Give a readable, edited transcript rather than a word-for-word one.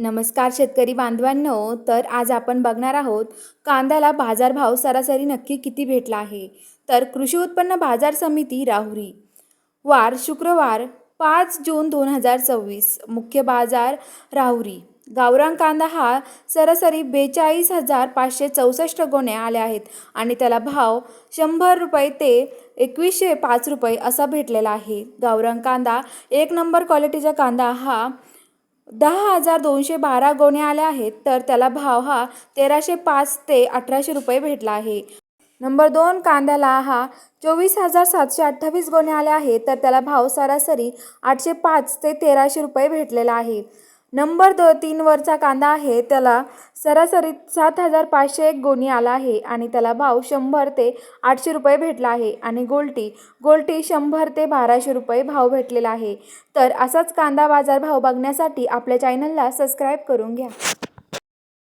नमस्कार शेतकरी बांधवांनो. तर आज आपण बघणार आहोत कांद्याला बाजारभाव सरासरी नक्की किती भेटला आहे. तर कृषी उत्पन्न बाजार समिती राहुरी, वार शुक्रवार 5 जून 2024. मुख्य बाजार राहुरी. गावरान कांदा हा सरासरी 42,564 गोण्या आल्या आहेत आणि त्याला भाव 100 रुपये ते 2105 रुपये असा भेटलेला आहे. गावरान कांदा एक नंबर क्वालिटीचा कांदा हा 10,212 गोण्या आल्या आहेत, तर त्याला भाव हा 1,305 ते 1,800 रुपये भेटला आहे. नंबर 2 कांद्याला हा 24,728 गोण्या आल्या आहेत, तर त्याला भाव सरासरी 805 ते 1,300 रुपये भेटलेला आहे. नंबर 3 वरचा कांदा आहे, त्याला सरासरी 7,501 गोणी आला आहे आणि त्याला भाव 100 ते 800 रुपये भेटला आहे. आणि गोल्टी 100 ते 1,200 रुपये भाव भेटलेला आहे. तर असाच कांदा बाजार भाव बघण्यासाठी आपल्या चॅनलला सबस्क्राईब करून घ्या.